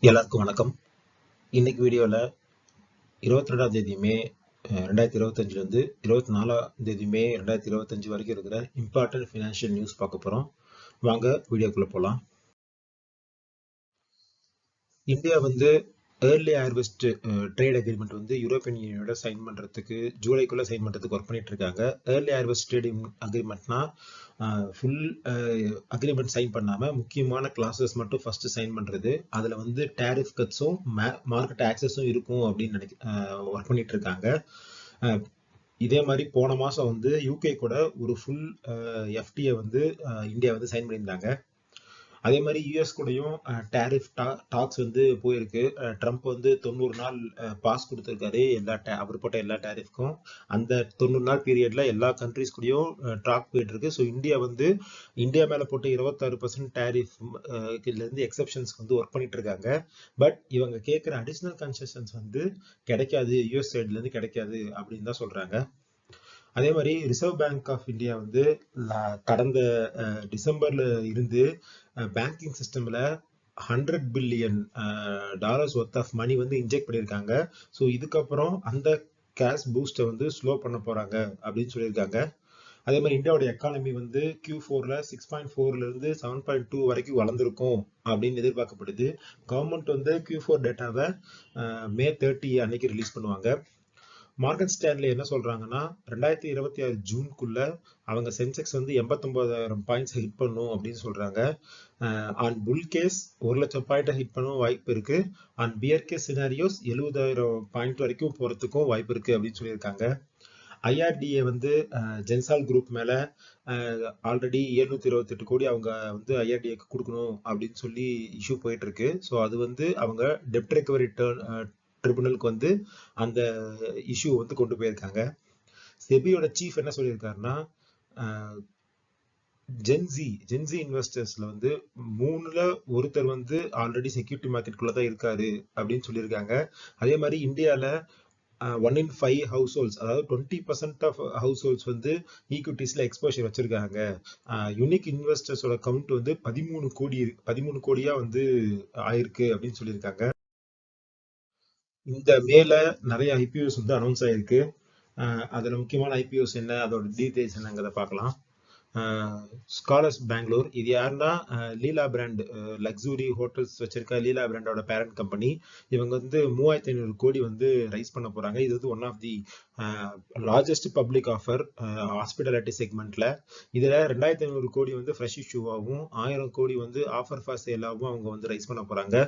எல்லாருக்கும் வணக்கம். இன்னைக்கு வீடியோவில் 22ஆம் தேதி மே 2025 24ஆம் தேதி மே 2025 வரைக்கும் இருக்கிற இம்பார்ட்டன்ட் ஃபினான்ஷியல் நியூஸ் பார்க்க போகிறோம். வாங்க வீடியோக்குள்ளே போகலாம். இந்தியா வந்து ஏர்லி ஹார்வெஸ்ட் ட்ரேட் அக்ரிமெண்ட் வந்து யூரோப்பியன் யூனியனோட சைன் பண்ணுறதுக்கு ஜூலைக்குள்ளே சைன் பண்ணுறதுக்கு ஒர்க் பண்ணிட்டு இருக்காங்க. ஏர்லி ஹார்வெஸ்ட் ட்ரேட் அக்ரிமெண்ட்னா ஃபுல் அக்ரிமெண்ட் சைன் பண்ணாமல் முக்கியமான கிளாஸஸ் மட்டும் ஃபர்ஸ்ட் சைன் பண்ணுறது. அதில் வந்து டேரிஃப் கட்ஸும் மார்க்கெட் ஆக்சஸும் இருக்கும் அப்படின்னு ஒர்க் பண்ணிட்டு இருக்காங்க. இதே மாதிரி போன மாதம் வந்து யூகே கூட ஒரு ஃபுல் எஃப்டியை வந்து இந்தியா வந்து சைன் பண்ணியிருந்தாங்க. அதே மாதிரி யூஎஸ் கூடயும் டேரிஃப் டாக்ஸ் வந்து போயிருக்கு. ட்ரம்ப் வந்து 90 நாள் பாஸ் கொடுத்துருக்காரு அவர் போட்ட எல்லா டேரிஃப்க்கும். அந்த 90 நாள் பீரியட்ல எல்லா கண்ட்ரிஸ் கூடயும் டாக் போயிட்டு இருக்கு. ஸோ இந்தியா மேல போட்ட 26% டேரிஃப்ல இருந்து எக்ஸப்ஷன்ஸ் வந்து ஒர்க் பண்ணிட்டு இருக்காங்க. பட் இவங்க கேட்குற அடிஷனல் கன்செஷன்ஸ் வந்து கிடைக்காது, யூஎஸ் சைட்ல இருந்து கிடைக்காது அப்படின்னு தான் சொல்றாங்க. அதே மாதிரி ரிசர்வ் பேங்க் ஆஃப் இந்தியா வந்து கடந்த டிசம்பர்ல இருந்து பேங்கிங் சிஸ்டம்ல $100 பில்லியன் ஒர்த் ஆஃப் மணி வந்து இன்ஜெக்ட் பண்ணியிருக்காங்க. ஸோ இதுக்கப்புறம் அந்த கேஷ் பூஸ்டை வந்து ஸ்லோ பண்ண போறாங்க அப்படின்னு சொல்லியிருக்காங்க. அதே மாதிரி இந்தியாவோட எக்கானமி வந்து Q4ல 6.4ல இருந்து 7.2 வரைக்கும் வளர்ந்துருக்கும் அப்படின்னு எதிர்பார்க்கப்படுது. கவர்மெண்ட் வந்து Q4 டேட்டாவை May 30 அன்னைக்கு ரிலீஸ் பண்ணுவாங்க. மார்கன் ஸ்டான்லி என்ன சொல்றாங்கன்னா 2026 ஜூனுக்குள்ள அவங்க சென்செக்ஸ் வந்து 89,000 பாயிண்ட்ஸ் ஹிட் பண்ணும் அப்படின்னு சொல்றாங்க. On bull case 1,00,000 point hit பண்ணவும் வாய்ப்பு இருக்கு. On bear case scenarios 70,000 point வரைக்கும் போறதுக்கும் வாய்ப்பு இருக்கு அப்படின்னு சொல்லியிருக்காங்க. ஐஆர்டிஏ வந்து ஜென்சால் குரூப் மேல ஆல்ரெடி 728 கோடி அவங்க வந்து ஐஆர்டிஏக்கு கொடுக்கணும் அப்படின்னு சொல்லி இஷ்யூ போயிட்டு இருக்கு. ஸோ அது வந்து அவங்க டெப்ட் ரெக்கவரி ட்ரிபுனலுக்கு வந்து அந்த இஷ்யூ வந்து கொண்டு போயிருக்காங்க. செபியோட சீஃப் என்ன சொல்லியிருக்காருன்னா ஜென்சி இன்வெஸ்டர்ஸ்ல வந்து 3ல் ஒருத்தர் வந்து ஆல்ரெடி செக்யூரிட்டி மார்க்கெட்டுக்குள்ள தான் இருக்காரு அப்படின்னு சொல்லியிருக்காங்க. அதே மாதிரி இந்தியாவில் 1 in 5 ஹவுஸ் ஹோல்ட்ஸ், அதாவது 20% ஆஃப் ஹவுஸ் ஹோல்ட்ஸ் வந்து ஈக்விட்டிஸ்ல எக்ஸ்போஷர் வச்சிருக்காங்க. யூனிக் இன்வெஸ்டர்ஸோட கவுண்ட் வந்து 13 கோடியா வந்து ஆயிருக்கு அப்படின்னு சொல்லியிருக்காங்க. இந்த மேல நிறைய ஐபிஓஸ் வந்து அனௌன்ஸ் ஆயிருக்கு. அதுல முக்கியமான ஐபிஓஸ் என்ன, அதோட டீடைல்ஸ் என்னங்கிறத பார்க்கலாம். ஸ்காலர்ஸ் பெங்களூர், இது யாருன்னா லீலா பிராண்ட் லக்ஸுரி ஹோட்டல்ஸ் வச்சிருக்க லீலா பிராண்டோட பேரண்ட் கம்பெனி. இவங்க வந்து 3,500 கோடி வந்து ரைஸ் பண்ண போறாங்க. இது வந்து one of the largest public offer hospitality செக்மெண்ட்ல. இதுல 2,500 கோடி வந்து ஃப்ரெஷ் இஷ்யூவாகவும் 1,000 கோடி வந்து ஆஃபர் ஃபார் சேலாகவும் அவங்க வந்து ரைஸ் பண்ண போறாங்க.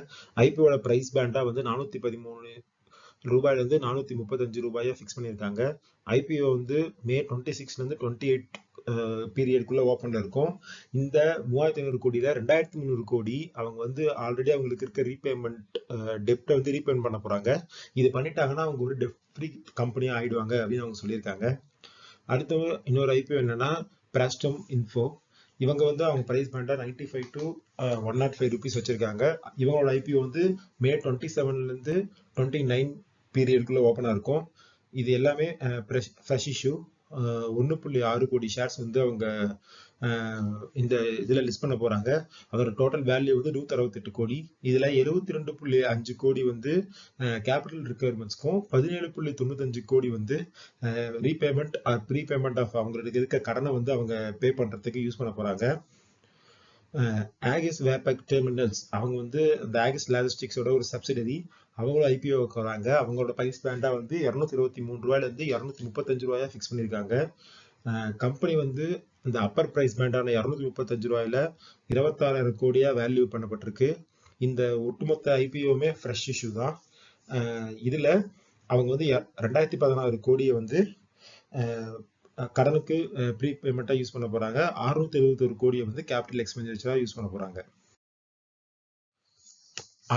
ஐபிஓட பிரைஸ் பேண்டா வந்து 413 ரூபாயில இருந்து 435 ரூபாயா ஃபிக்ஸ் பண்ணியிருக்காங்க. ஐபிஓ வந்து May 26ல இருந்து 28 பீரியடுக்குள்ள ஓப்பன்ல இருக்கும். இந்த 3,500 கோடியில 2,300 கோடி அவங்க வந்து ஆல்ரெடி அவங்களுக்கு இருக்க ரீபேமெண்ட் டெப்டை வந்து ரீபேமெண்ட் பண்ண போறாங்க. இது பண்ணிட்டாங்கன்னா அவங்க ஒரு டெப்ட் ஃப்ரீ கம்பெனியா ஆயிடுவாங்க அப்படின்னு அவங்க சொல்லியிருக்காங்க. அடுத்து இன்னொரு ஐபிஓ என்னன்னா பிராஸ்டம் இன்ஃபோ. இவங்க வந்து அவங்க பிரைஸ் பேண்டா 95 to 105 ருபீஸ் வச்சிருக்காங்க. இவங்களோட ஐபிஓ வந்து May 27ல இருந்து 29 பீரியடுக்குள்ள ஓப்பனா இருக்கும். இது எல்லாமே ஃப்ரெஷ் இஷ்யூ. 1.6 கோடி ஷேர்ஸ் வந்து அவங்க இந்த இதுல லிஸ்ட் பண்ண போறாங்க. அதோட டோட்டல் வேல்யூ வந்து 168 கோடி. இதுல 72.5 கோடி வந்து கேபிட்டல் ரிக்வயர்மெண்ட்ஸ்க்கும் 17.95 கோடி வந்து ரீபேமெண்ட் ஆர் ப்ரீபேமெண்ட் ஆஃப் அவங்களுக்கு இருக்க கடனை வந்து அவங்க பே பண்றதுக்கு யூஸ் பண்ண போறாங்க. ஆகிஸ் வேபக் டெர்மினல்ஸ், அவங்க வந்து இந்த ஆகிஸ் லாஜிஸ்டிக்ஸோட ஒரு சப்சிடரி. அவங்களோட ஐபிஓ வராங்க. அவங்களோட பிரைஸ் பேண்டா வந்து 223 ரூபாயில இருந்து 235 ரூபாயா ஃபிக்ஸ் பண்ணியிருக்காங்க. கம்பெனி வந்து இந்த அப்பர் பிரைஸ் பேண்டான 235 ரூபாயில 26,000 கோடியா வேல்யூ பண்ணப்பட்டிருக்கு. இந்த ஒட்டுமொத்த ஐபிஓமே ஃப்ரெஷ் இஷ்யூ தான். இதுல அவங்க வந்து 2016 கோடியை வந்து கடனுக்கு ப்ரீ பேமெண்டா யூஸ் பண்ண போறாங்க. 671 கோடியை வந்து கேபிட்டல் எக்ஸ்பெண்டிச்சரா யூஸ் பண்ண போறாங்க.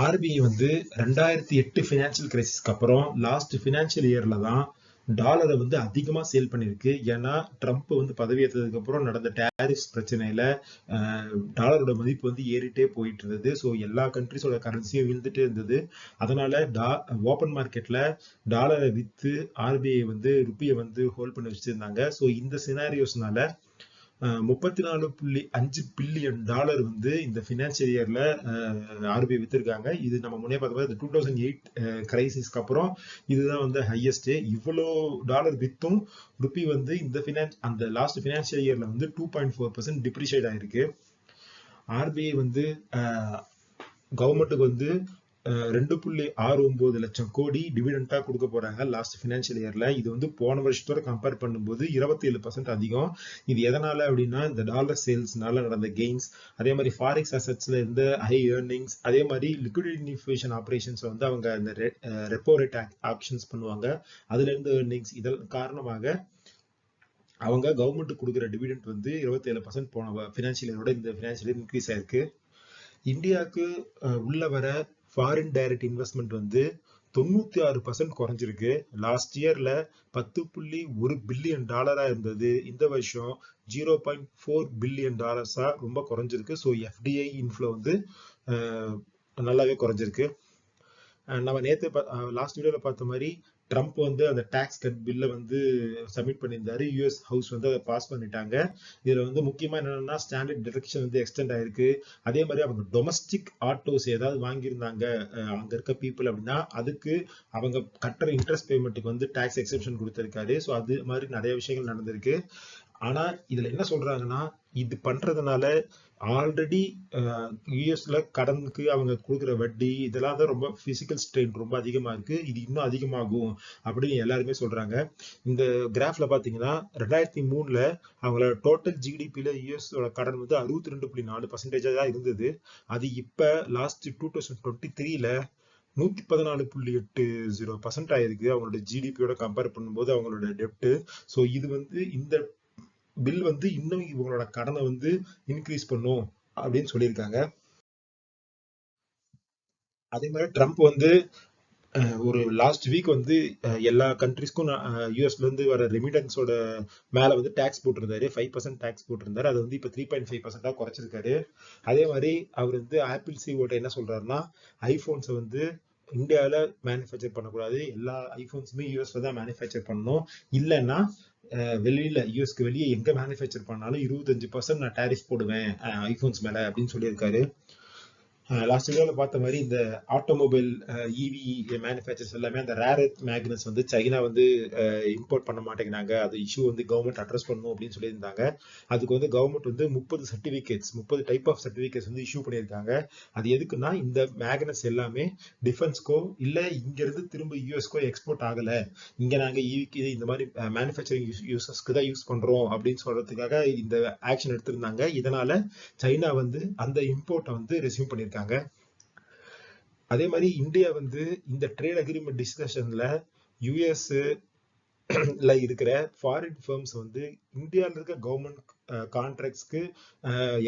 ஆர்பிஐ வந்து 2008 ஃபினான்ஷியல் கிரைசிஸ்க்கு அப்புறம் லாஸ்ட் ஃபினான்ஷியல் இயர்ல தான் டாலரை வந்து அதிகமா சேல் பண்ணிருக்கு. ஏன்னா ட்ரம்ப் வந்து பதவியேற்றதுக்கு அப்புறம் நடந்த டேரிஃப்ஸ் பிரச்சனையில டாலரோட மதிப்பு வந்து ஏறிட்டே போயிட்டு இருந்தது. ஸோ எல்லா கண்ட்ரிஸோட கரன்சியும் விழுந்துட்டே இருந்தது. அதனால ஓப்பன் மார்க்கெட்ல டாலரை வித்து ஆர்பிஐ வந்து ருப்பியை வந்து ஹோல்ட் பண்ணி வச்சிருந்தாங்க. ஸோ இந்த சினாரியோஸ்னால $34.5 பில்லியன் வந்து இந்த ஃபினான்சியல் இயர்ல ஆர்பிஐ வித்திருக்காங்க. இது நம்ம முன்னே பார்த்த 2008 கிரைசிஸ்க்கு அப்புறம் இதுதான் வந்து ஹையஸ்ட். இவ்வளோ டாலர் வித்தும் ருபி வந்து அந்த லாஸ்ட் ஃபினான்சியல் இயர்ல வந்து 2.4% டிப்ரிஷியேட் ஆயிருக்கு. ஆர்பிஐ வந்து கவர்மெண்ட்டுக்கு வந்து 2.69 லட்சம் கோடி டிவிடெண்டா கொடுக்க போறாங்க லாஸ்ட் ஃபினான்சியல் இயர்ல. இது வந்து போன வருஷத்தோட கம்பேர் பண்ணும்போது 27% அதிகம். இது எதனால அப்படின்னா இந்த டாலர் சேல்ஸ்னால நடந்த கெயின்ஸ், அதே மாதிரி ஃபாரெக்ஸ் அசெட்ஸ்ல இருந்த ஹை ஏர்னிங்ஸ், அதே மாதிரி லிக்விடிஃபிகேஷன் ஆபரேஷன்ஸ் வந்து அவங்க இந்த ரெப்போ ரேட் ஆக்ஷன்ஸ் பண்ணுவாங்க, அதுல இருந்து ஏர்னிங்ஸ், இதன் காரணமாக அவங்க கவர்மெண்ட் கொடுக்குற டிவிடெண்ட் வந்து 27% போன ஃபினான்சியல் இயரோட இந்த ஃபினான்சியல் இயர் இன்க்ரீஸ் ஆயிருக்கு. இந்தியாவுக்கு உள்ள வர ஃபாரின் டைரக்ட் இன்வெஸ்ட்மெண்ட் வந்து 96% குறைஞ்சிருக்கு. லாஸ்ட் இயர்ல 10.1 பில்லியன் டாலரா இருந்தது, இந்த வருஷம் 0.4 பில்லியன் டாலர்ஸா ரொம்ப குறைஞ்சிருக்கு. ஸோ எஃப்டிஐ இன்ஃப்ளோ வந்து நல்லாவே குறைஞ்சிருக்கு. நம்ம நேற்று லாஸ்ட் வீடியோல பார்த்த மாதிரி ட்ரம்ப் வந்து அந்த டாக்ஸ் கட் பில்லை வந்து சப்மிட் பண்ணியிருந்தாரு. யூஎஸ் ஹவுஸ் வந்து அதை பாஸ் பண்ணிட்டாங்க. இதுல வந்து முக்கியமா என்னன்னா ஸ்டாண்டர்ட் டிடக்ஷன் வந்து எக்ஸ்டெண்ட் ஆயிருக்கு. அதே மாதிரி அவங்க டொமஸ்டிக் ஆட்டோஸ் ஏதாவது வாங்கியிருந்தாங்க அங்க இருக்க பீப்புள் அப்படின்னா அதுக்கு அவங்க கட்டுற இன்ட்ரெஸ்ட் பேமெண்ட்டுக்கு வந்து டாக்ஸ் எக்ஸெப்ஷன் கொடுத்திருக்காரு. ஸோ அது மாதிரி நிறைய விஷயங்கள் நடந்திருக்கு. ஆனா இதுல என்ன சொல்றாங்கன்னா இது பண்றதுனால ஆல்ரெடி யூஎஸ்ல கடனுக்கு அவங்க கொடுக்குற வட்டி இதெல்லாம் தான் ரொம்ப பிசிக்கல் ஸ்ட்ரெயின் ரொம்ப அதிகமா இருக்கு, இது இன்னும் அதிகமாகும் அப்படின்னு எல்லாருமே சொல்றாங்க. இந்த கிராஃப்ல பாத்தீங்கன்னா 2003 அவங்களோட டோட்டல் ஜிடிபியில யூஎஸோட கடன் வந்து 62.4% தான் இருந்தது. அது இப்ப லாஸ்ட் 2023 114.80% ஆயிருக்கு அவங்களோட ஜிடிபியோட கம்பேர் பண்ணும்போது அவங்களோட டெப்ட். ஸோ இது வந்து இந்த பில் வந்து இன்னும் இவங்களோட கடனை வந்து இன்க்ரீஸ் பண்ணும் அப்படின்னு சொல்லியிருக்காங்க. அதே மாதிரி ட்ரம்ப் வந்து ஒரு லாஸ்ட் வீக் வந்து எல்லா கண்ட்ரிஸ்க்கும் யூஎஸ்ல இருந்து வர ரெமிடன்ஸோட மேல வந்து டாக்ஸ் போட்டிருந்தாரு, 5% டாக்ஸ் போட்டிருந்தாரு. அது வந்து இப்ப 3.5% குறைச்சிருக்காரு. அதே மாதிரி அவர் வந்து ஆப்பிள் சிஓட்ட என்ன சொல்றாருன்னா ஐபோன்ஸை வந்து இந்தியாவில மேனுஃபேக்சர் பண்ணக்கூடாது, எல்லா ஐபோன்ஸுமே யூஎஸ்ல தான் மேனுஃபேக்சர் பண்ணணும், இல்லைன்னா வெளியில யூஎஸ்க்கு வெளியே எங்க மேனுஃபேக்சர் பண்ணாலும் 25% நான் டாரிஃப் போடுவேன் ஐபோன்ஸ் மேல அப்படின்னு சொல்லியிருக்காரு. லாஸ்ட் வீடியோல பார்த்த மாதிரி இந்த ஆட்டோமொபைல் இவி மேனுஃபேக்சர்ஸ் எல்லாமே அந்த ரேர் எர்த் மேக்னஸ் வந்து சைனா வந்து இம்போர்ட் பண்ண மாட்டேங்கிறாங்க, அது இஷ்யூ வந்து கவர்மெண்ட் அட்ரஸ் பண்ணணும் அப்படின்னு சொல்லியிருந்தாங்க. அதுக்கு வந்து கவர்மெண்ட் வந்து 30 டைப் ஆஃப் சர்டிபிகேட்ஸ் வந்து இஷ்யூ பண்ணியிருக்காங்க. அது எதுக்குன்னா இந்த மேக்னஸ் எல்லாமே டிஃபென்ஸ்க்கோ இல்ல இங்க இருந்து திரும்ப யூஎஸ்க்கோ எக்ஸ்போர்ட் ஆகல, இங்க நாங்க இவிக்கு இந்த மாதிரி மேனுஃபேக்சரிங் யூசஸ்க்கு தான் யூஸ் பண்றோம் அப்படின்னு சொல்றதுக்காக இந்த ஆக்ஷன் எடுத்திருந்தாங்க. இதனால சைனா வந்து அந்த இம்போர்ட்டை வந்து ரெஸ்யூம் பண்ணியிருக்காங்க. அதே மாதிரி இந்தியா வந்து இந்த ட்ரேட் அக்ரிமெண்ட் டிஸ்கஷன்ல யூஎஸ் இருக்கிற ஃபாரின் ஃபர்ம்ஸ் வந்து இந்தியாவில் இருக்க கவர்மெண்ட் கான்ட்ராக்ட்ஸ்க்கு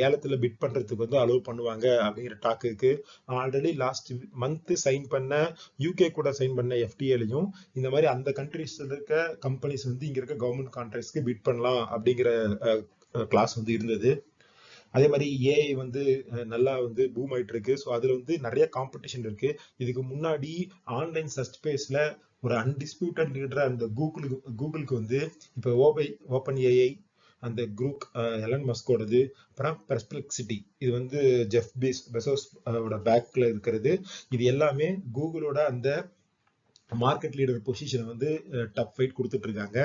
ஏலத்துல பிட் பண்றதுக்கு வந்து அலோவ் பண்ணுவாங்க அப்படிங்கிற டாக் இருக்கு. ஆல்ரெடி லாஸ்ட் மந்த் சைன் பண்ண யூகே கூட சைன் பண்ண எஃப்டிஏலையும் இந்த மாதிரி அந்த கண்ட்ரிஸ்ல இருக்க கம்பெனிஸ் வந்து இங்க இருக்க கவர்மெண்ட் கான்ட்ராக்ட்ஸ்க்கு பிட் பண்ணலாம் அப்படிங்கிற கிளாஸ் வந்து இருந்தது. அதே மாதிரி ஏஐ வந்து நல்லா வந்து பூம் ஆயிட்டு இருக்கு. ஸோ அதுல வந்து நிறைய காம்படிஷன் இருக்கு. இதுக்கு முன்னாடி ஆன்லைன் சர்ச் ஸ்பேஸ்ல ஒரு அன்டிஸ்பியூட்டட் லீடரா அந்த கூகுளுக்கு வந்து இப்போ ஓப்பன் ஏஐ அந்த குரூப் எலன் மஸ்கோடது, அப்புறம் பெர்ப்ளெக்சிட்டி இது வந்து ஜெஃப் பெசோஸ் பேக்ல இருக்கிறது. இது எல்லாமே கூகுளோட அந்த மார்க்கெட் லீடர் பொசிஷனை வந்து டப் ஃபைட் கொடுத்துட்டு இருக்காங்க.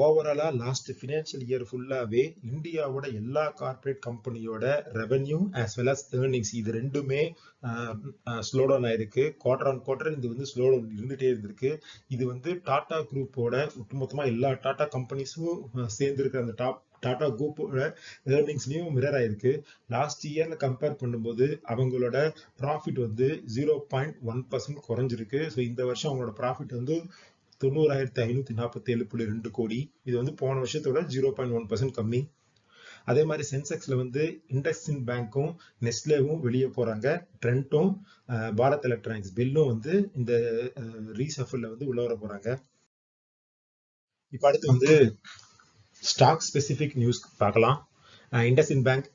ஓவராலா லாஸ்ட் ஃபினான்ஷியல் இயர் ஃபுல்லாவே இந்தியாவோட எல்லா கார்பரேட் கம்பெனியோட revenue as well as earnings இது ரெண்டுமே ஸ்லோடவுன் ஆயிருக்கு. குவார்டர் ஆன் குவார்டர் இது வந்து ஸ்லோடவுன் இருந்துட்டே இருந்திருக்கு. இது வந்து டாடா குரூப்போட ஒட்டுமொத்தமா எல்லா டாடா கம்பெனிஸும் சேர்ந்து இருக்கிற அந்த டாடா குரூப்போட ஏர்னிங்ஸ்லயும் மிரர் ஆயிருக்கு. லாஸ்ட் இயர்ல கம்பேர் பண்ணும்போது அவங்களோட ப்ராஃபிட் வந்து 0.1% குறைஞ்சிருக்கு. ஸோ இந்த வருஷம் அவங்களோட ப்ராஃபிட் வந்து 90,547.2 கோடி. இது வந்து போன வருஷத்தோட 0.1% கம்மி. அதே மாதிரி சென்செக்ஸ்ல வந்து இண்டஸ்இன் பேங்க்கும் நெஸ்லேவும் வெளியே போறாங்க. ட்ரெண்டும் பாரத் எலக்ட்ரானிக்ஸ் பில்லும் வந்து இந்த ரீசஃபில்ல வந்து உள்ள வர போறாங்க. இப்ப அடுத்து வந்து ஸ்டாக் ஸ்பெசிபிக் நியூஸ் பார்க்கலாம். இண்டஸ்இன் பேங்க்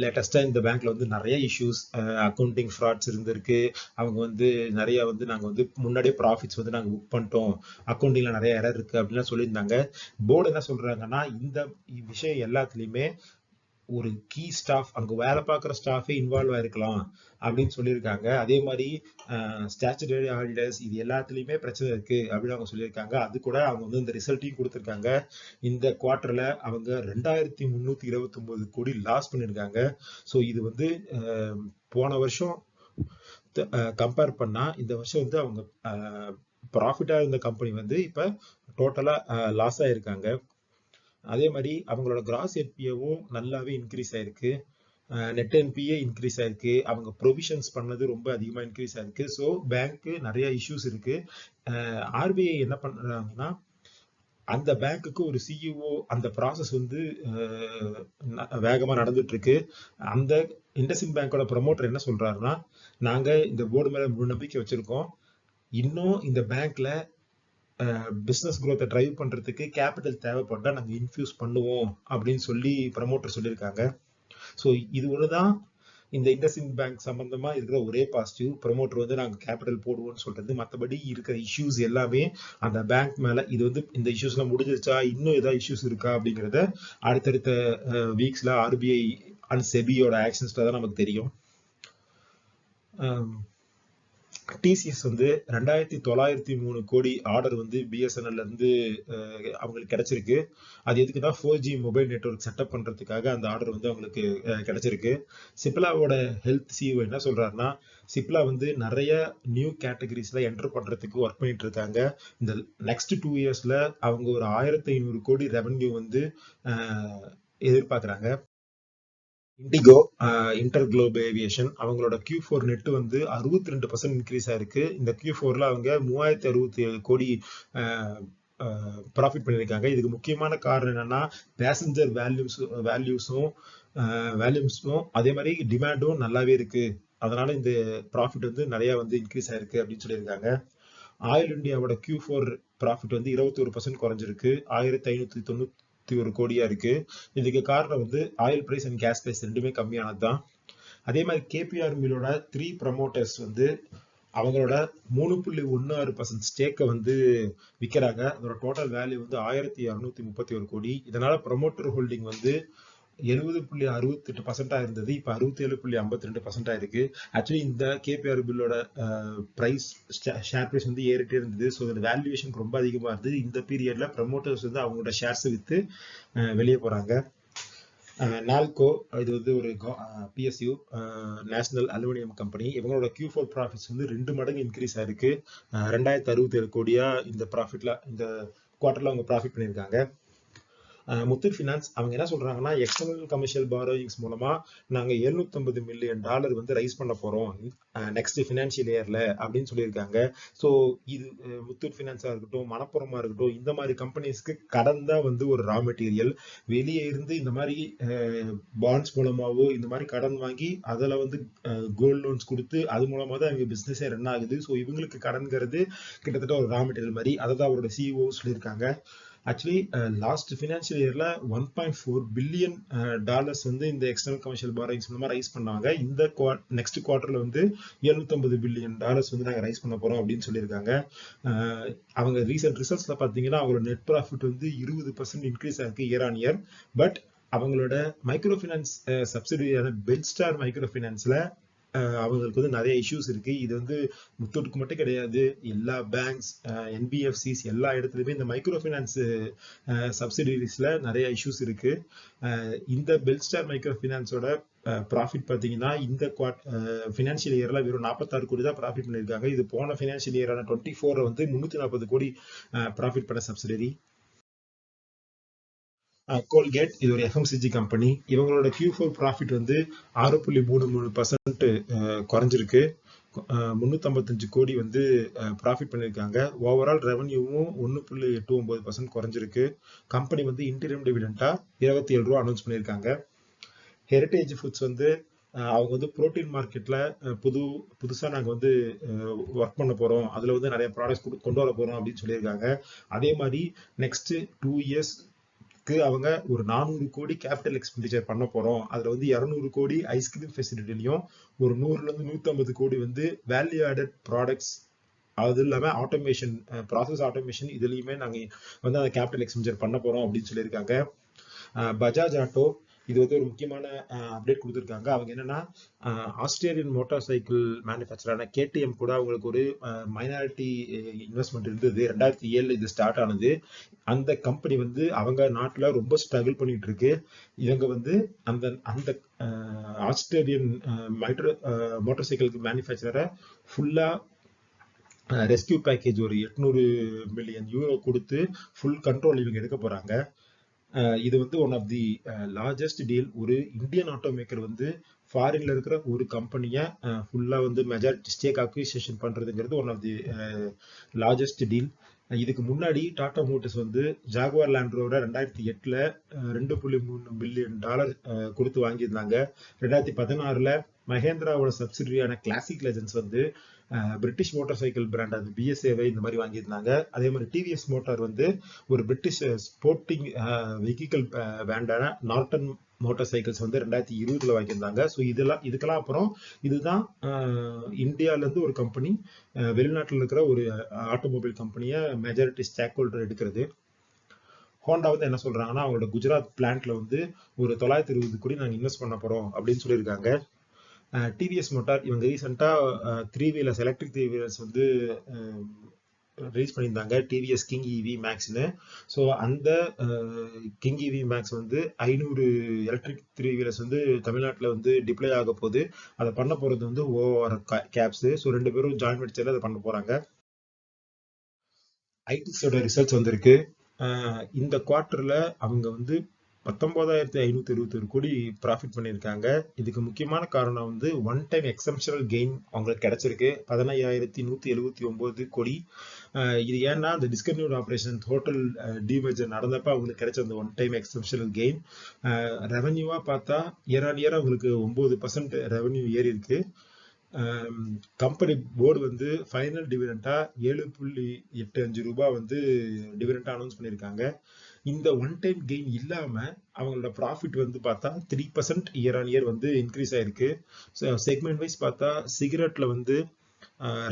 லேட்டஸ்டா இந்த பேங்க்ல வந்து நிறைய இஷ்யூஸ், அக்கௌண்டிங் ஃப்ராட்ஸ் இருந்திருக்கு. அவங்க வந்து நிறைய வந்து நாங்க வந்து முன்னாடியே ப்ராஃபிட்ஸ் வந்து நாங்க புக் பண்ணிட்டோம், அக்கௌண்டிங்ல நிறைய எரர் இருக்கு அப்படின்லாம் சொல்லியிருந்தாங்க. போர்டு என்ன சொல்றாங்கன்னா இந்த விஷயம் எல்லாத்துலயுமே ஒரு கீ ஸ்டாஃப், அங்க வேலை பார்க்குற ஸ்டாஃபே இன்வால்வ் ஆயிருக்கலாம் அப்படின்னு சொல்லியிருக்காங்க. அதே மாதிரி ஸ்டாச்சுட்டரி ஹாலிடேஸ் இது எல்லாத்துலயுமே பிரச்சனை இருக்கு அப்படின்னு அவங்க சொல்லியிருக்காங்க. அது கூட அவங்க வந்து இந்த ரிசல்ட்டையும் கொடுத்துருக்காங்க. இந்த குவார்டர்ல அவங்க 2329 கோடி லாஸ் பண்ணியிருக்காங்க. ஸோ இது வந்து போன வருஷம் கம்பேர் பண்ணா இந்த வருஷம் வந்து அவங்க ப்ராஃபிட்டா இருந்த கம்பெனி வந்து இப்ப டோட்டலா லாஸ் ஆயிருக்காங்க. அதே மாதிரி அவங்களோட கிராஸ் என்பிஏவும் நல்லாவே இன்க்ரீஸ் ஆயிருக்கு, நெட் என்பிஏ இன்க்ரீஸ் ஆயிருக்கு, அவங்க ப்ரொவிஷன்ஸ் பண்ணது ரொம்ப அதிகமா இன்க்ரீஸ் ஆயிருக்கு. ஸோ பேங்க்கு நிறைய இஷ்யூஸ் இருக்கு. ஆர்பிஐ என்ன பண்றாங்கன்னா அந்த பேங்க்குக்கு ஒரு சிஇஓ அந்த ப்ராசஸ் வந்து வேகமா நடந்துட்டு இருக்கு. அந்த இண்டஸ்இன் பேங்கோட ப்ரமோட்டர் என்ன சொல்றாருன்னா, நாங்க இந்த போர்டு மேல முழு நம்பிக்கை வச்சிருக்கோம், இன்னும் இந்த பேங்க்ல பிசினஸ் குரோத்தை டிரைவ் பண்றதுக்கு கேபிட்டல் தேவைப்பட்டா நாங்க இன்ஃபியூஸ் பண்ணுவோம் அப்படின்னு சொல்லி ப்ரமோட்டர் சொல்லியிருக்காங்க. ஸோ இது ஒண்ணுதான் இந்த இண்டஸ்இன் பேங்க் சம்பந்தமா இருக்கிற ஒரே பாசிட்டிவ். ப்ரமோட்டர் வந்து நாங்க கேபிட்டல் போடுவோம்னு சொல்றது. மற்றபடி இருக்கிற இஷ்யூஸ் எல்லாமே அந்த பேங்க் மேல. இது வந்து இந்த இஷ்யூஸ் எல்லாம் முடிஞ்சிருச்சா, இன்னும் ஏதாவது இஷ்யூஸ் இருக்கா அப்படிங்கறத அடுத்தடுத்த வீக்ஸ்ல ஆர்பிஐ அண்ட் செபியோட ஆக்ஷன்ஸ்ல தான் நமக்கு தெரியும். டிசிஎஸ் வந்து 2903 கோடி ஆர்டர் வந்து பிஎஸ்என்எல்ல இருந்து அவங்களுக்கு கிடைச்சிருக்கு. அது எதுக்குன்னா 4G மொபைல் நெட்வொர்க் செட்டப் பண்றதுக்காக அந்த ஆர்டர் வந்து அவங்களுக்கு கிடைச்சிருக்கு. சிப்லாவோட ஹெல்த் சிஇஓ என்ன சொல்றாருன்னா, சிப்லா வந்து நிறைய நியூ கேட்டகரிஸ்ல என்டர் பண்றதுக்கு ஒர்க் பண்ணிட்டு இருக்காங்க. இந்த நெக்ஸ்ட் 2 இயர்ஸ்ல அவங்க ஒரு 1500 கோடி ரெவன்யூ வந்து எதிர்பார்க்கறாங்க. இண்டிகோ இன்டர் குளோப் ஏவியேஷன் அவங்களோட Q4 நெட் வந்து 62% இன்க்ரீஸ் ஆயிருக்கு. இந்த Q4ல அவங்க 3067 கோடி ப்ராஃபிட் பண்ணியிருக்காங்க. இதுக்கு முக்கியமான காரணம் என்னன்னா பேசஞ்சர் வேல்யூஸும் அதே மாதிரி டிமாண்டும் நல்லாவே இருக்கு. அதனால இந்த ப்ராஃபிட் வந்து நிறைய வந்து இன்க்ரீஸ் ஆயிருக்கு அப்படின்னு சொல்லியிருக்காங்க. ஆயில் இந்தியாவோட Q4 ப்ராஃபிட் வந்து 21% குறைஞ்சிருக்கு, 1591 கோடியா இருக்கு. இதுக்கு காரணம் வந்து oil price and gas price ரெண்டுமே கம்மியானது தான். அதே மாதிரி கேபிஆர் மில்லோட 3 ப்ரமோட்டர்ஸ் வந்து அவங்களோட 3.16% ஸ்டேக்கை வந்து விற்கிறாங்க. அதோட டோட்டல் வேல்யூ வந்து 1231 கோடி. இதனால ப்ரமோட்டர் ஹோல்டிங் வந்து 70.68% இருந்தது, இப்ப 67.52% இருக்கு. ஆக்சுவலி இந்த கேபிஆர் பில்லோட பிரைஸ் ஷேர் பிரைஸ் வந்து ஏறிட்டே இருந்தது. ஸோ இதோட வேல்யூவேஷன் ரொம்ப அதிகமா இருந்தது. இந்த பீரியட்ல ப்ரமோட்டர்ஸ் வந்து அவங்களோட ஷேர்ஸ் வித்து வெளியே போறாங்க. நால்கோ இது வந்து ஒரு பிஎஸ்யூ நேஷனல் அலுமினியம் கம்பெனி. இவங்களோட Q4 ப்ராஃபிட்ஸ் வந்து 2 மடங்கு இன்க்ரீஸ் ஆயிருக்கு. 2067 கோடியா இந்த ப்ராஃபிட்ல இந்த குவார்டர்ல அவங்க ப்ராஃபிட் பண்ணியிருக்காங்க. முத்தூட் ஃபினான்ஸ் அவங்க என்ன சொல்றாங்கன்னா, எக்ஸ்டர்னல் கமர்ஷியல் பாரோயிங்ஸ் மூலமா நாங்க $750 மில்லியன் வந்து ரைஸ் பண்ண போறோம் நெக்ஸ்ட் ஃபினான்ஷியல் இயர்ல அப்படின்னு சொல்லியிருக்காங்க. ஸோ இது முத்தூட் ஃபினான்ஸா இருக்கட்டும், மணப்புறமா இருக்கட்டும், இந்த மாதிரி கம்பெனிஸ்க்கு கடன் தான் வந்து ஒரு ரா மெட்டீரியல். வெளியே இருந்து இந்த மாதிரி பாண்ட்ஸ் மூலமாவோ இந்த மாதிரி கடன் வாங்கி அதில் வந்து கோல்டு லோன்ஸ் கொடுத்து அது மூலமா தான் இவங்க பிசினஸே ரன் ஆகுது. ஸோ இவங்களுக்கு கடன்கிறது கிட்டத்தட்ட ஒரு ரா மெட்டீரியல் மாதிரி. அதை தான் அவரோட சிஇஓ சொல்லியிருக்காங்க. ஆக்சுவலி லாஸ்ட் ஃபினான்ஷியல் இயர்ல $1.4 பில்லியன் வந்து இந்த எக்ஸ்டர்னல் கமர்ஷியல் பாரோயிங்ஸ் மூலமா ரைஸ் பண்ணாங்க. இந்த நெக்ஸ்ட் குவார்டர்ல வந்து $750 பில்லியன் வந்து நாங்க ரைஸ் பண்ண போறோம் அப்படின்னு சொல்லியிருக்காங்க. அவங்க ரீசெண்ட் ரிசல்ட்ஸ்ல பாத்தீங்கன்னா அவங்களோட நெட் ப்ராஃபிட் வந்து 20% இன்க்ரீஸ் ஆயிருக்கு இயர் ஆன் இயர். பட் அவங்களோட மைக்ரோ ஃபினான்ஸ் சப்சிடியான பெல்ஸ்டார் மைக்ரோ ஃபினான்ஸ்ல அவங்களுக்கு வந்து நிறைய இஷ்யூஸ் இருக்கு. இது வந்து முத்தூட்டுக்கு மட்டும் கிடையாது, எல்லா பேங்க்ஸ், என்பிஎஃப்சிஸ் எல்லா இடத்துலயுமே இந்த மைக்ரோ ஃபினான்ஸ் சப்சிடிரிஸ்ல நிறைய இஷ்யூஸ் இருக்கு. இந்த பெல்ஸ்டார் மைக்ரோ ஃபினான்ஸோட ப்ராஃபிட் பாத்தீங்கன்னா இந்த ஃபினான்ஷியல் இயர்ல வெறும் 46 கோடி தான் ப்ராஃபிட் பண்ணியிருக்காங்க. இது போன ஃபினான்ஷியல் இயரான 24 வந்து 340 கோடி ப்ராஃபிட் பண்ண சப்சிடரி. கோல்கேட் இது ஒரு எஃப்எம்சிஜி கம்பெனி. இவங்களோட Q4 ப்ராஃபிட் வந்து 6.33% குறைஞ்சிருக்கு. 355 கோடி வந்து ப்ராஃபிட் பண்ணியிருக்காங்க. ஓவரால் ரெவன்யூவும் 1.89% குறைஞ்சிருக்கு. கம்பெனி வந்து இன்டீரியம் டிவிடெண்டா ₹27 அனௌன்ஸ் பண்ணியிருக்காங்க. ஹெரிட்டேஜ் ஃபுட்ஸ் வந்து அவங்க வந்து புரோட்டீன் மார்க்கெட்ல புதுசா நாங்க வந்து ஒர்க் பண்ண போறோம், அதுல வந்து நிறைய ப்ராடக்ட்ஸ் கொண்டு வர போறோம் அப்படின்னு சொல்லியிருக்காங்க. அதே மாதிரி நெக்ஸ்ட் 2 இயர்ஸ் அவங்க ஒரு 400 கோடி கேபிட்டல் எக்ஸ்பெண்டிச்சர் பண்ண போறோம். அதுல வந்து 200 கோடி ஐஸ்கிரீம் ஃபெசிலிட்டிலையும் ஒரு 100ல இருந்து 150 கோடி வந்து வேல்யூ ஆடட் ப்ராடக்ட்ஸ், அது இல்லாம ஆட்டோமேஷன், ப்ராசஸ் ஆட்டோமேஷன் இதுலயுமே நாங்க வந்து அந்த கேபிட்டல் எக்ஸ்பெண்டிச்சர் பண்ண போறோம் அப்படின்னு சொல்லியிருக்காங்க. பஜாஜ் ஆட்டோ இது வந்து ஒரு முக்கியமான அப்டேட் கொடுத்துருக்காங்க. அவங்க என்னன்னா ஆஸ்திரேலியன் மோட்டார் சைக்கிள் மேனுஃபேக்சரான கேடிஎம் கூட அவங்களுக்கு ஒரு மைனாரிட்டி இன்வெஸ்ட்மெண்ட் இருந்தது. 2007 இது ஸ்டார்ட் ஆனது. அந்த கம்பெனி வந்து அவங்க நாட்டில் ரொம்ப ஸ்ட்ரகிள் பண்ணிட்டு இருக்கு. இவங்க வந்து அந்த அந்த ஆஸ்திரேலியன் மோட்டார் சைக்கிள் மேனுஃபேக்சரரை ஃபுல்லா ரெஸ்கியூ பேக்கேஜ் ஒரு 800 மில்லியன் யூரோ கொடுத்து ஃபுல் கண்ட்ரோல் இவங்க எடுக்க போறாங்க. இது வந்து one of the largest deal. ஒரு இந்தியன் ஆட்டோமேக்கர் வந்து ஃபாரின்ல இருக்கிற ஒரு கம்பெனியை ஃபுல்லா வந்து மெஜாரிட்டி ஸ்டேக் அக்விசிஷன் பண்றதுங்கிறது one of the largest deal. இதுக்கு முன்னாடி டாடா மோட்டர்ஸ் வந்து ஜாகுவார் லேண்ட் ரோவரை 2008ல $2.3 பில்லியன் கொடுத்து வாங்கியிருந்தாங்க. 2016ல மஹேந்திராவோட சப்சிடரியான கிளாசிக் லெஜன்ஸ் வந்து பிரிட்டிஷ் மோட்டார் சைக்கிள் பிராண்ட் அந்த பிஎஸ்ஏவை இந்த மாதிரி வாங்கியிருந்தாங்க. அதே மாதிரி டிவிஎஸ் மோட்டார் வந்து ஒரு பிரிட்டிஷ் ஸ்போர்ட்டிங் வெஹிக்கிள் பிராண்டான நார்டன் மோட்டார் சைக்கிள்ஸ் வந்து 2020ல வாங்கியிருந்தாங்க. ஸோ இதுக்கெல்லாம் அப்புறம் இதுதான் இந்தியால இருந்து ஒரு கம்பெனி வெளிநாட்டில் இருக்கிற ஒரு ஆட்டோமொபைல் கம்பெனியை மெஜாரிட்டி ஸ்டேக் ஹோல்டர் எடுக்கிறது. ஹோண்டா வந்து என்ன சொல்றாங்கன்னா அவங்களோட குஜராத் பிளான்ட்ல வந்து ஒரு 920 கோடி நாங்கள் இன்வெஸ்ட் பண்ண போறோம் அப்படின்னு சொல்லியிருக்காங்க. டிவிஎஸ் மோட்டார் இவங்க ரீசெண்டா 3 வீலர்ஸ் எலக்ட்ரிக் 3 வீலர்ஸ் வந்து ரிலீஸ் பண்ணியிருந்தாங்க, டிவிஎஸ் கிங் இவி மேக்ஸ்னு. ஸோ அந்த கிங் இவி மேக்ஸ் வந்து 500 எலக்ட்ரிக் 3 வீலர்ஸ் வந்து தமிழ்நாட்டில் வந்து டிப்ளை ஆக போகுது. அதை பண்ண போறது வந்து ஓஆர் கேப்ஸ். ஸோ 2 பேரும் ஜாயின் வென்ச்சர்ல அதை பண்ண போறாங்க. ஐடிஸோட ரிசல்ட்ஸ் வந்திருக்கு. இந்த குவார்டர்ல அவங்க வந்து 19,521 கோடி ப்ராஃபிட் பண்ணியிருக்காங்க. இதுக்கு முக்கியமான காரணம் வந்து ஒன் டைம் எக்ஸப்ஷனல் கெயின் அவங்களுக்கு கிடைச்சிருக்கு 15,179 கோடி. இது ஏன்னா அந்த டிஸ்கன்டினியூட் ஆப்ரேஷன் டோட்டல் டிமெர்ஜர் நடந்தப்ப அவங்களுக்கு கிடைச்ச அந்த ஒன் டைம் எக்ஸப்ஷனல் கெயின். ரெவன்யூவா பார்த்தா இயர் ஆன் இயர் அவங்களுக்கு 9% ரெவன்யூ ஏறி இருக்கு. கம்பெனி போர்டு வந்து ஃபைனல் டிவிடெண்டா 7.85 ரூபாய் வந்து டிவிடெண்டா அனௌன்ஸ் பண்ணியிருக்காங்க. இந்த ஒன் டைம் கெயின் இல்லாம அவங்களோட ப்ராஃபிட் வந்து பார்த்தா 3% இயர் ஆன் இயர் வந்து இன்க்ரீஸ் ஆயிருக்கு. செக்மெண்ட் வைஸ் பார்த்தா சிகரெட்ல வந்து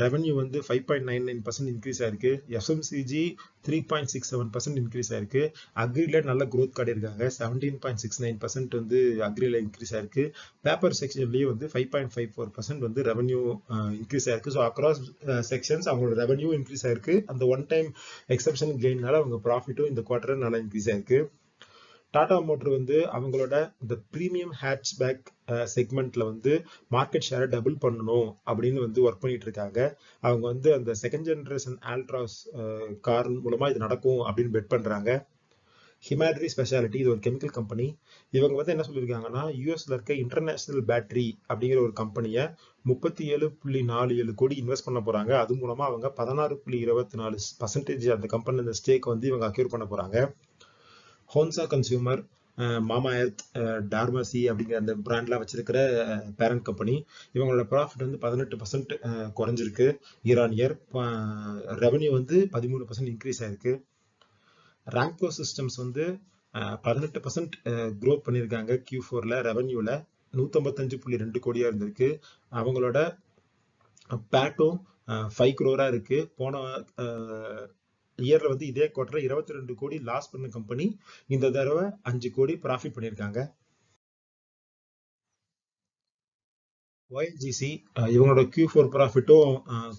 ரெவன்யூ வந்து 5.99% இன்க்ரீஸ் ஆயிருக்கு. எஃப்எம்சிஜி 3.67% இன்க்ரீஸ் ஆயிருக்கு. அக்ரில நல்ல க்ரோத் காட்டியிருக்காங்க. 17.69% வந்து அக்ரில இன்க்ரீஸ் ஆயிருக்கு. பேப்பர் செக்ஷன்லயே வந்து 5.54% வந்து ரெவன்யூ இன்க்ரீஸ் ஆயிருக்கு. ஸோ அக்ராஸ் செக்ஷன்ஸ் அவங்களோட ரெவன்யூ இன்க்ரீஸ் ஆயிருக்கு. அந்த ஒன் டைம் எக்ஸப்ஷன் கெயின்னால அவங்க ப்ராஃபிட்டும் இந்த குவார்டர் நல்லா இன்க்ரீஸ் ஆயிருக்கு. டாடா மோட்டர் வந்து அவங்களோட இந்த ப்ரீமியம் ஹேட்ச்பேக் செக்மெண்ட்ல வந்து மார்க்கெட் ஷேரை டபுள் பண்ணணும் அப்படின்னு வந்து ஒர்க் பண்ணிட்டு இருக்காங்க. அவங்க வந்து அந்த செகண்ட் ஜெனரேஷன் ஆல்ட்ராஸ் கார் மூலமா இது நடக்கும் அப்படின்னு பெட் பண்றாங்க. ஹிமாட்ரி ஸ்பெஷாலிட்டி இது ஒரு கெமிக்கல் கம்பெனி. இவங்க வந்து என்ன சொல்லியிருக்காங்கன்னா யூஎஸ்ல இருக்க இன்டர்நேஷனல் பேட்டரி அப்படிங்கிற ஒரு கம்பெனியை 37.47 கோடி இன்வெஸ்ட் பண்ண போறாங்க. அது மூலமா அவங்க 16.24% அந்த கம்பெனில இந்த ஸ்டேக் வந்து இவங்க அக்யூர் பண்ண போறாங்க. ஹோன்சா கன்சியூமர், மாமா எர்த், டார்மசி அப்படிங்கிற அந்த பிராண்ட்லாம் வச்சிருக்கிற பேரண்ட் கம்பெனி. இவங்களோட ப்ராஃபிட் வந்து 18% குறைஞ்சிருக்கு இயர் ஆன் இயர். ரெவன்யூ வந்து 13% இன்க்ரீஸ் ஆயிருக்கு. ராம்கோ சிஸ்டம்ஸ் வந்து 18% க்ரோத் பண்ணியிருக்காங்க Q4ல. ரெவன்யூல 155.2 கோடியா இருந்திருக்கு. அவங்களோட பேட்டும் 5 crore இருக்கு. போன இயர்ல வந்து இதே குவார்டர் 22 கோடி லாஸ் பண்ண கம்பெனி இந்த தடவை 5 கோடி ப்ராஃபிட் பண்ணியிருக்காங்க. ONGC இவங்களோட Q4 ப்ராஃபிட்டும்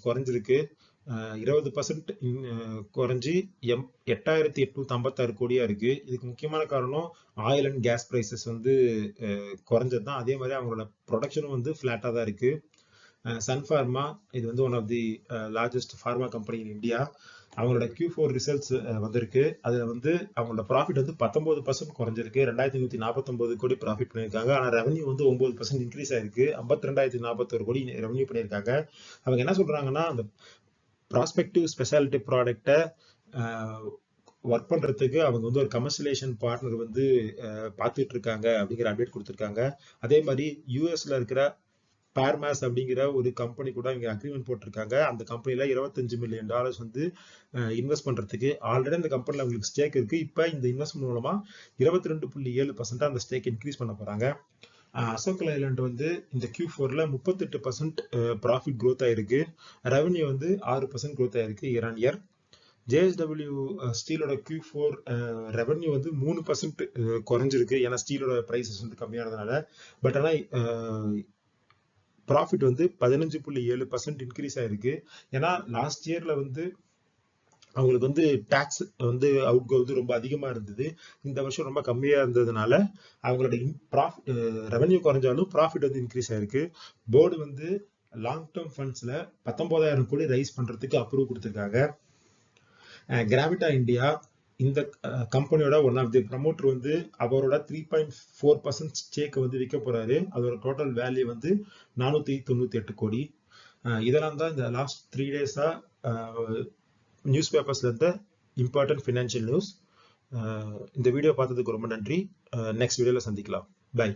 குறைஞ்சிருக்கு. 20% குறைஞ்சி 8,856 கோடியா இருக்கு. இதுக்கு முக்கியமான காரணம் ஆயில் அண்ட் கேஸ் பிரைசஸ் வந்து குறைஞ்சது தான். அதே மாதிரி அவங்களோட ப்ரொடக்ஷனும் வந்து ஃபிளாட்டா தான் இருக்கு. சன் ஃபார்மா இது வந்து one of the largest pharma company in India. அவங்களோட Q4 ரிசல்ட்ஸ் வந்திருக்கு. அதுல வந்து அவங்களோட ப்ராஃபிட் வந்து 19% குறைஞ்சிருக்கு. 2,149 கோடி ப்ராஃபிட் பண்ணியிருக்காங்க. ஆனா ரெவன்யூ வந்து 9% இன்க்ரீஸ் ஆயிருக்கு. 52,041 கோடி ரெவன்யூ பண்ணியிருக்காங்க. அவங்க என்ன சொல்றாங்கன்னா அந்த ப்ராஸ்பெக்டிவ் ஸ்பெஷாலிட்டி ப்ராடக்டை ஒர்க் பண்றதுக்கு அவங்க வந்து ஒரு கமர்ஷியலைசேஷன் பார்ட்னர் வந்து பார்த்துட்டு இருக்காங்க அப்படிங்கிற அப்டேட் கொடுத்துருக்காங்க. அதே மாதிரி யூஎஸ்ல இருக்கிற ஃபேர்மேஸ் அப்படிங்கிற ஒரு கம்பெனி கூட இங்க அக்ரிமெண்ட் போட்டிருக்காங்க. அந்த கம்பெனில $25 மில்லியன் வந்து இன்வெஸ்ட் பண்றதுக்கு ஆல்ரெடி அந்த கம்பெனில அவங்களுக்கு ஸ்டேக் இருக்கு. இப்ப இந்த இன்வெஸ்ட்மெண்ட் மூலமா 22.7% அந்த ஸ்டேக் இன்க்ரீஸ் பண்ண போறாங்க. அசோக் லைலாண்ட் வந்து இந்த Q4ல 38% ப்ராஃபிட் க்ரோத் ஆயிருக்கு. ரெவன்யூ வந்து 6% க்ரோத் ஆயிருக்கு year on year. JSW ஸ்டீலோட Q4 revenue வந்து 3% குறைஞ்சிருக்கு. ஏன்னா ஸ்டீலோட பிரைசஸ் வந்து கம்மியானதுனால. பட் ஆனா ப்ராஃபிட் வந்து 15.7% இன்க்ரீஸ் ஆயிருக்கு. ஏன்னா லாஸ்ட் இயர்ல வந்து அவங்களுக்கு வந்து டாக்ஸ் வந்து அவுட்கோ வந்து ரொம்ப அதிகமா இருந்தது. இந்த வருஷம் ரொம்ப கம்மியா இருந்ததுனால அவங்களோட ரெவன்யூ குறைஞ்சாலும் ப்ராஃபிட் வந்து இன்க்ரீஸ் ஆயிருக்கு. போர்டு வந்து லாங் டேர்ம் ஃபண்ட்ஸ்ல 19,000 கோடி ரைஸ் பண்றதுக்கு அப்ரூவ் கொடுத்திருக்காங்க. கிராவிட்டா இந்தியா இந்த கம்பெனியோட ஒன் ஆஃப் தி ப்ரமோட்டர் வந்து அவரோட 3.4% ஸ்டேக் வந்து விற்க போறாரு. அதோட டோட்டல் வேல்யூ வந்து 498 கோடி. இதெல்லாம் தான் இந்த லாஸ்ட் 3 டேஸா நியூஸ் பேப்பர்ஸ்ல இருந்த இம்பார்ட்டன்ட் ஃபினான்ஷியல் நியூஸ். இந்த வீடியோ பார்த்ததுக்கு ரொம்ப நன்றி. நெக்ஸ்ட் வீடியோல சந்திக்கலாம். பை.